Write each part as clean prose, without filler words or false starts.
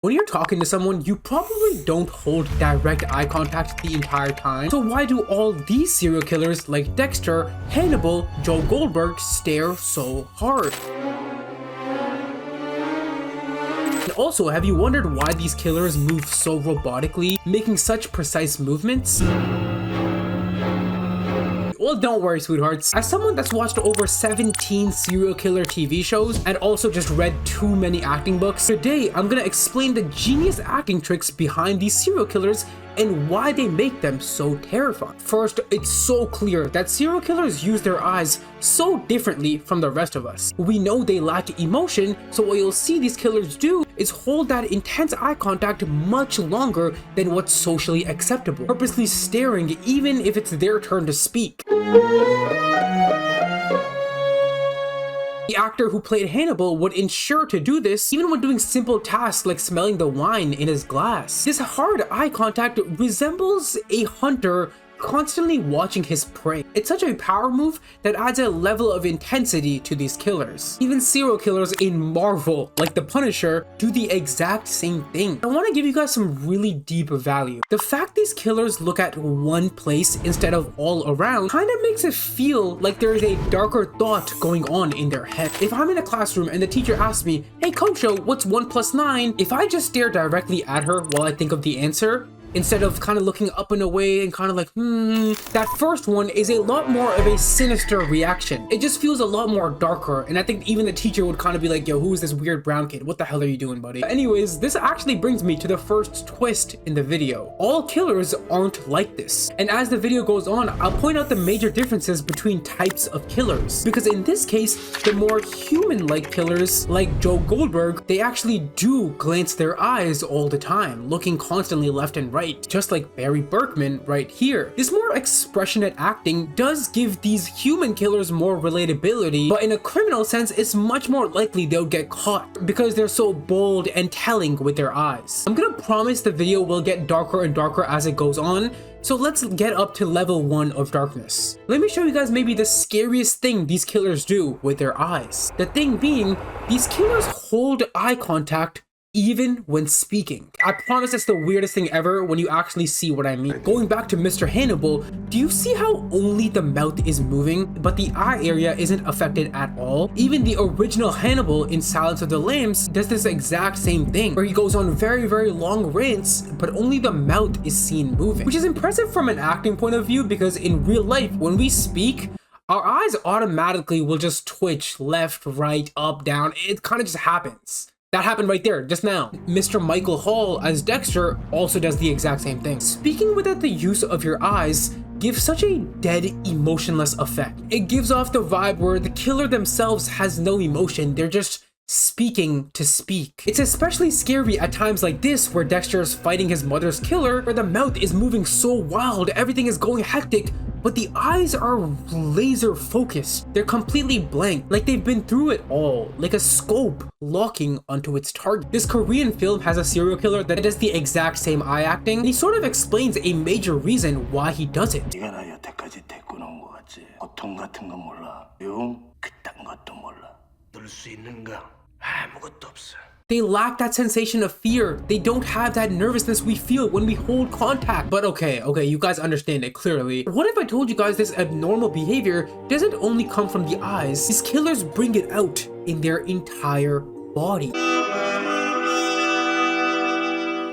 When you're talking to someone, you probably don't hold direct eye contact the entire time. So why do all these serial killers like Dexter, Hannibal, Joe Goldberg stare so hard? And also, have you wondered why these killers move so robotically, making such precise movements? Well, don't worry, sweethearts. As someone that's watched over 17 serial killer TV shows and also just read too many acting books, today I'm gonna explain the genius acting tricks behind these serial killers and why they make them so terrifying. First, it's so clear that serial killers use their eyes so differently from the rest of us. We know they lack emotion, so what you'll see these killers do is hold that intense eye contact much longer than what's socially acceptable, purposely staring even if it's their turn to speak. The actor who played Hannibal would ensure to do this even when doing simple tasks like smelling the wine in his glass. This hard eye contact resembles a hunter constantly watching his prey. It's such a power move that adds a level of intensity to these killers. Even serial killers in Marvel, like the Punisher, do the exact same thing. I want to give you guys some really deep value. The fact these killers look at one place instead of all around kind of makes it feel like there is a darker thought going on in their head. If I'm in a classroom and the teacher asks me, "Hey Coach, what's 1 + 9?" If I just stare directly at her while I think of the answer, instead of kind of looking up and away and kind of like, that first one is a lot more of a sinister reaction. It just feels a lot more darker, and I think even the teacher would kind of be like, "Yo, who is this weird brown kid? What the hell are you doing, buddy?" Anyways, this actually brings me to the first twist in the video. All killers aren't like this, and as the video goes on, I'll point out the major differences between types of killers, because in this case, the more human-like killers, like Joe Goldberg, they actually do glance their eyes all the time, looking constantly left and right, just like Barry Berkman right here. This more expressionate acting does give these human killers more relatability, but in a criminal sense, it's much more likely they'll get caught because they're so bold and telling with their eyes. I'm gonna promise the video will get darker and darker as it goes on, so let's get up to level 1 of darkness. Let me show you guys maybe the scariest thing these killers do with their eyes. The thing being, these killers hold eye contact even when speaking. I promise it's the weirdest thing ever when you actually see what I mean. Going back to Mr. Hannibal, do you see how only the mouth is moving, but the eye area isn't affected at all? Even the original Hannibal in Silence of the Lambs does this exact same thing, where he goes on very, very long rants, but only the mouth is seen moving. Which is impressive from an acting point of view, because in real life, when we speak, our eyes automatically will just twitch left, right, up, down. It kind of just happens. That happened right there, just now. Mr. Michael Hall as Dexter also does the exact same thing. Speaking without the use of your eyes gives such a dead, emotionless effect. It gives off the vibe where the killer themselves has no emotion, they're just speaking to speak. It's especially scary at times like this where Dexter is fighting his mother's killer, where the mouth is moving so wild, everything is going hectic, but the eyes are laser focused. They're completely blank, like they've been through it all, like a scope locking onto its target. This Korean film has a serial killer that does the exact same eye acting, and he sort of explains a major reason why he does it. 네가 나 여태까지 데리고 놓은 거 같지? 고통 같은 건 몰라. 용 그딴 것도 몰라. 놀 수 있는가? 아무것도 없어. They lack that sensation of fear. They don't have that nervousness we feel when we hold contact. But okay, you guys understand it clearly. What if I told you guys this abnormal behavior doesn't only come from the eyes? These killers bring it out in their entire body.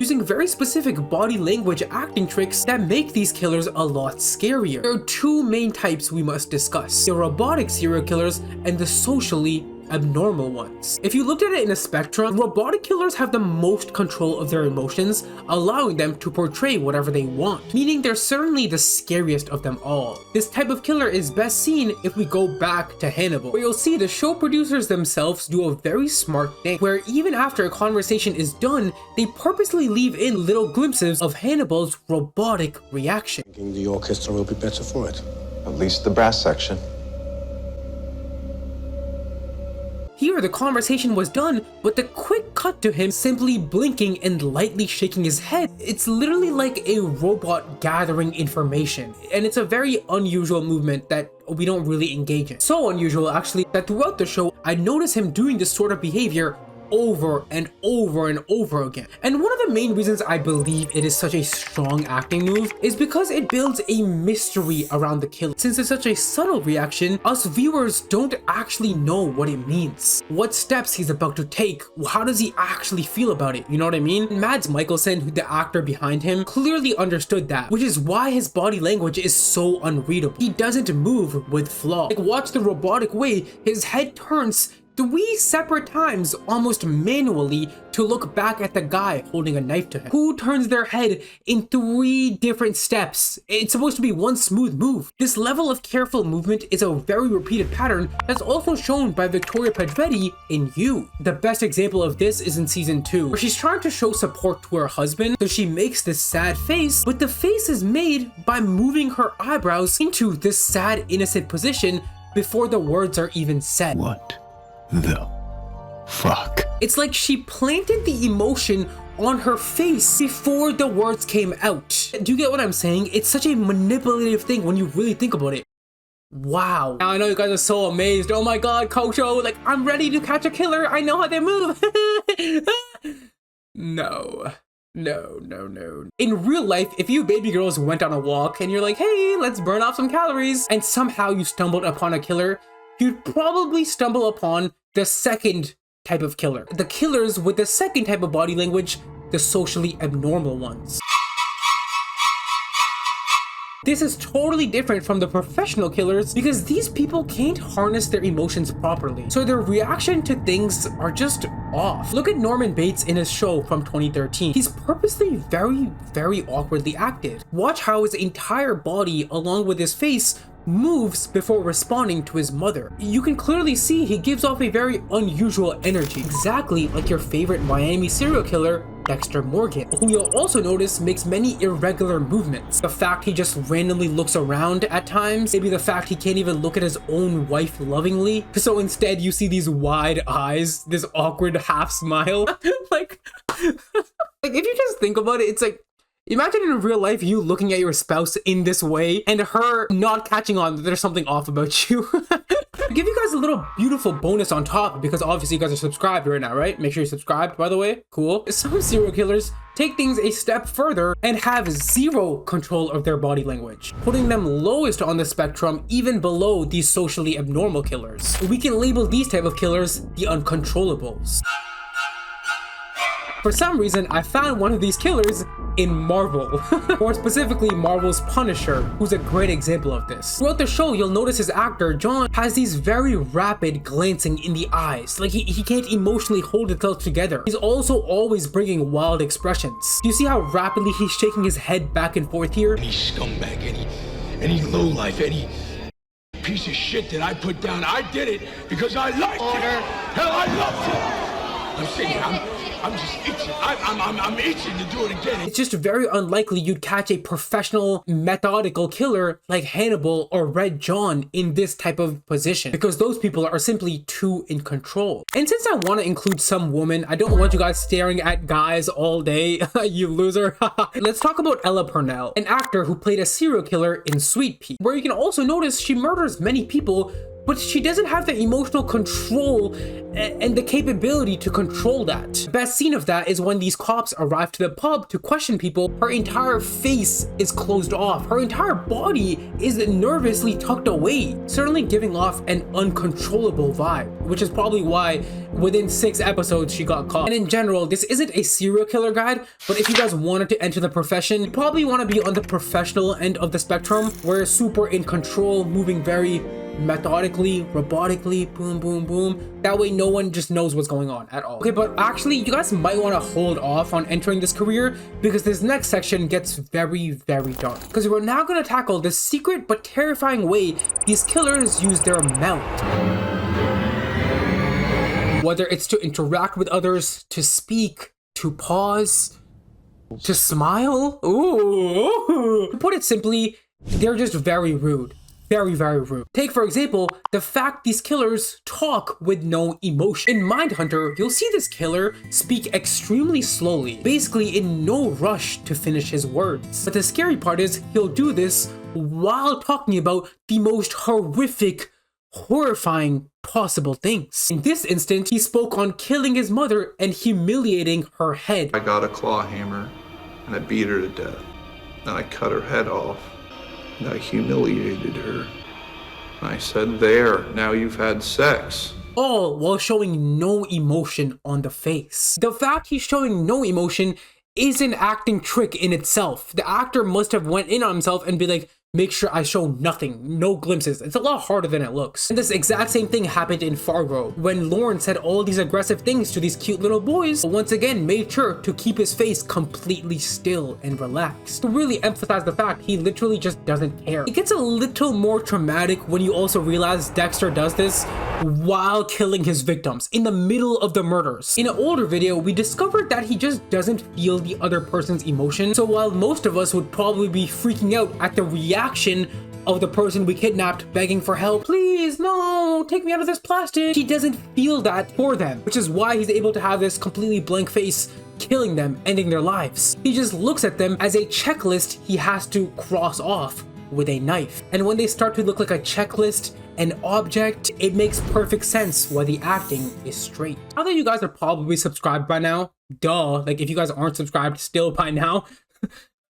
Using very specific body language acting tricks that make these killers a lot scarier. There are two main types we must discuss: the robotic serial killers and the socially abnormal ones. If you looked at it in a spectrum, robotic killers have the most control of their emotions, allowing them to portray whatever they want, meaning they're certainly the scariest of them all. This type of killer is best seen if we go back to Hannibal, where you'll see the show producers themselves do a very smart thing, where even after a conversation is done, they purposely leave in little glimpses of Hannibal's robotic reaction. Thinking the orchestra will be better for it. At least the brass section. Here, the conversation was done, but the quick cut to him simply blinking and lightly shaking his head, it's literally like a robot gathering information. And it's a very unusual movement that we don't really engage in. So unusual, actually, that throughout the show, I noticed him doing this sort of behavior over and over and over again. And one of the main reasons I believe it is such a strong acting move is because it builds a mystery around the kill. Since it's such a subtle reaction, us viewers don't actually know what it means. What steps he's about to take, how does he actually feel about it, you know what I mean? Mads Mikkelsen, the actor behind him, clearly understood that, which is why his body language is so unreadable. He doesn't move with flaw. Like, watch the robotic way his head turns 3 separate times almost manually to look back at the guy holding a knife to him, who turns their head in 3 different steps. It's supposed to be one smooth move. This level of careful movement is a very repeated pattern that's also shown by Victoria Pedretti in You. The best example of this is in season 2, where she's trying to show support to her husband, so she makes this sad face, but the face is made by moving her eyebrows into this sad innocent position before the words are even said. What the fuck? It's like she planted the emotion on her face before the words came out. Do you get what I'm saying? It's such a manipulative thing when you really think about it. Wow. Now I know you guys are so amazed. Oh my god, Kocho, like, I'm ready to catch a killer. I know how they move. No. No. In real life, if you baby girls went on a walk and you're like, hey, let's burn off some calories, and somehow you stumbled upon a killer, you'd probably stumble upon the second type of killer. The killers with the second type of body language, the socially abnormal ones. This is totally different from the professional killers because these people can't harness their emotions properly, so their reaction to things are just off. Look at Norman Bates in his show from 2013. He's purposely very awkwardly acted. Watch how his entire body along with his face moves before responding to his mother. You can clearly see he gives off a very unusual energy, exactly like your favorite Miami serial killer, Dexter Morgan, who you'll also notice makes many irregular movements. The fact he just randomly looks around at times, maybe the fact he can't even look at his own wife lovingly, so instead you see these wide eyes, this awkward half smile. like if you just think about it, it's like, imagine in real life you looking at your spouse in this way and her not catching on that there's something off about you. I'll give you guys a little beautiful bonus on top because obviously you guys are subscribed right now, right? Make sure you're subscribed, by the way. Cool. Some serial killers take things a step further and have zero control of their body language, putting them lowest on the spectrum, even below these socially abnormal killers. We can label these type of killers the uncontrollables. For some reason, I found one of these killers in Marvel, more specifically Marvel's Punisher, who's a great example of this. Throughout the show, you'll notice his actor, John, has these very rapid glancing in the eyes, like he can't emotionally hold himself together. He's also always bringing wild expressions. Do you see how rapidly he's shaking his head back and forth here? Any scumbag, any lowlife, any piece of shit that I put down, I did it because I liked it. Hell, I loved it. I'm saying, I'm just itching. I'm itching to do it again. It's just very unlikely you'd catch a professional, methodical killer like Hannibal or Red John in this type of position because those people are simply too in control. And since I want to include some women, I don't want you guys staring at guys all day, you loser. Let's talk about Ella Purnell, an actor who played a serial killer in Sweet Pea, where you can also notice she murders many people, but she doesn't have the emotional control and the capability to control that. The best scene of that is when these cops arrive to the pub to question people. Her entire face is closed off. Her entire body is nervously tucked away, certainly giving off an uncontrollable vibe, which is probably why within 6 episodes she got caught. And in general, this isn't a serial killer guide, but if you guys wanted to enter the profession, you probably want to be on the professional end of the spectrum, where super in control, moving very methodically, robotically, boom, boom, boom. That way no one just knows what's going on at all. Okay, but actually you guys might want to hold off on entering this career because this next section gets very dark. Because we're now going to tackle the secret but terrifying way these killers use their mouth. Whether it's to interact with others, to speak, to pause, to smile. Ooh. To put it simply, they're just very rude. Very rude. Take, for example, the fact these killers talk with no emotion. In Mindhunter, you'll see this killer speak extremely slowly, basically in no rush to finish his words. But the scary part is he'll do this while talking about the most horrific, horrifying possible things. In this instance, he spoke on killing his mother and humiliating her head. I got a claw hammer and I beat her to death. Then I cut her head off and I humiliated her. I said, there, now you've had sex. All while showing no emotion on the face. The fact he's showing no emotion is an acting trick in itself. The actor must have went in on himself and be like, make sure I show nothing, no glimpses. It's a lot harder than it looks. And this exact same thing happened in Fargo, when Lorne said all these aggressive things to these cute little boys, but once again made sure to keep his face completely still and relaxed, to really emphasize the fact he literally just doesn't care. It gets a little more traumatic when you also realize Dexter does this while killing his victims in the middle of the murders. In an older video, we discovered that he just doesn't feel the other person's emotion. So while most of us would probably be freaking out at the reaction of the person we kidnapped begging for help, please, no, take me out of this plastic, he doesn't feel that for them, which is why he's able to have this completely blank face, killing them, ending their lives. He just looks at them as a checklist he has to cross off with a knife. And when they start to look like a checklist, an object, it makes perfect sense why the acting is straight. Now that you guys are probably subscribed by now, duh, like if you guys aren't subscribed still by now,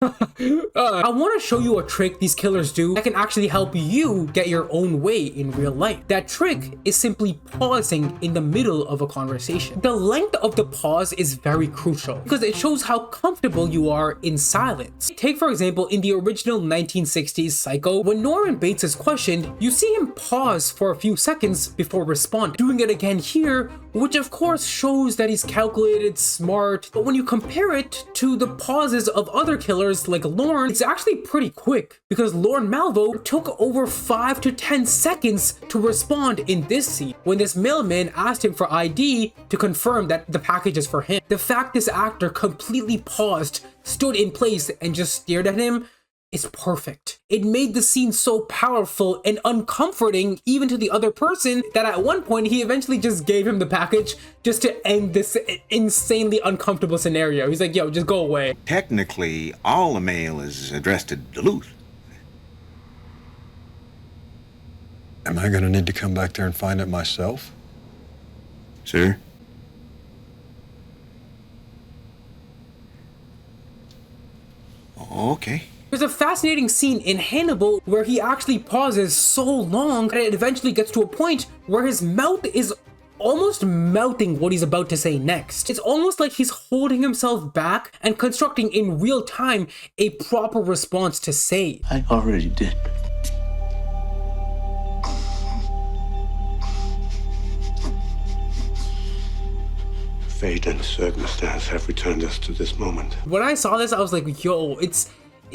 I want to show you a trick these killers do that can actually help you get your own way in real life. That trick is simply pausing in the middle of a conversation. The length of the pause is very crucial because it shows how comfortable you are in silence. Take for example, in the original 1960s Psycho, when Norman Bates is questioned, you see him pause for a few seconds before responding. Doing it again here, which of course shows that he's calculated, smart, but when you compare it to the pauses of other killers like Lorne, it's actually pretty quick because Lorne Malvo took over 5 to 10 seconds to respond in this scene when this mailman asked him for ID to confirm that the package is for him. The fact this actor completely paused, stood in place, and just stared at him is perfect. It made the scene so powerful and uncomforting even to the other person that at one point he eventually just gave him the package just to end this insanely uncomfortable scenario. He's like, yo, just go away. Technically, all the mail is addressed to Duluth. Am I gonna need to come back there and find it myself? Sir? Okay. There's a fascinating scene in Hannibal where he actually pauses so long that it eventually gets to a point where his mouth is almost mouthing what he's about to say next. It's almost like he's holding himself back and constructing in real time a proper response to say. I already did. Fate and circumstance have returned us to this moment. When I saw this, I was like, yo, it's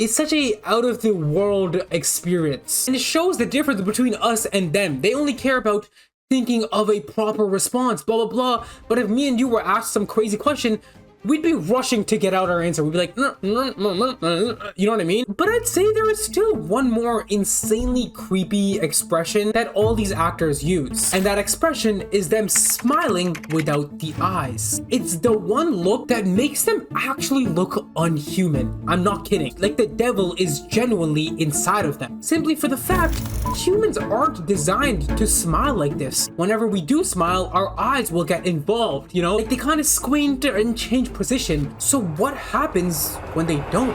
such a out of the world experience. And it shows the difference between us and them. They only care about thinking of a proper response, blah, blah, blah. But if me and you were asked some crazy question, we'd be rushing to get out our answer. We'd be like, you know what I mean? But I'd say there is still one more insanely creepy expression that all these actors use. And that expression is them smiling without the eyes. It's the one look that makes them actually look unhuman. I'm not kidding. Like the devil is genuinely inside of them. Simply for the fact, humans aren't designed to smile like this. Whenever we do smile, our eyes will get involved, you know? Like they kind of squint and change position. So what happens when they don't?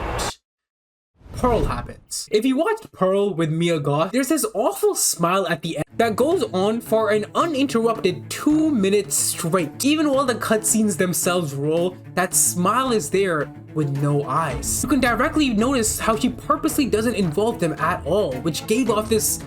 Pearl happens. If you watched Pearl with Mia Goth, there's this awful smile at the end that goes on for an uninterrupted 2 minutes straight. Even while the cutscenes themselves roll, that smile is there with no eyes. You can directly notice how she purposely doesn't involve them at all, which gave off this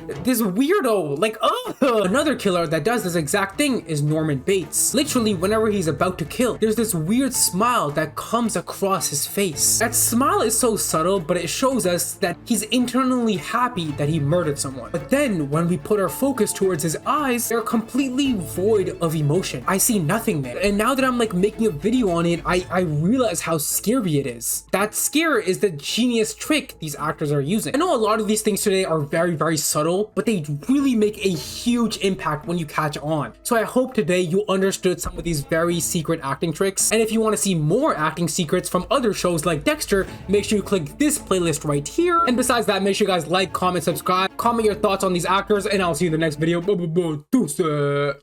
weirdo, like, oh. Another killer that does this exact thing is Norman Bates. Literally, whenever he's about to kill, there's this weird smile that comes across his face. That smile is so subtle, but it shows us that he's internally happy that he murdered someone. But then, when we put our focus towards his eyes, they're completely void of emotion. I see nothing there. And now that I'm like making a video on it, I realize how scary it is. That scare is the genius trick these actors are using. I know a lot of these things today are very, very subtle, subtle, but they really make a huge impact when you catch on. So I hope today you understood some of these very secret acting tricks. And if you want to see more acting secrets from other shows like Dexter, make sure you click this playlist right here. And besides that, make sure you guys like, comment, subscribe, comment your thoughts on these actors, and I'll see you in the next video. Deuces.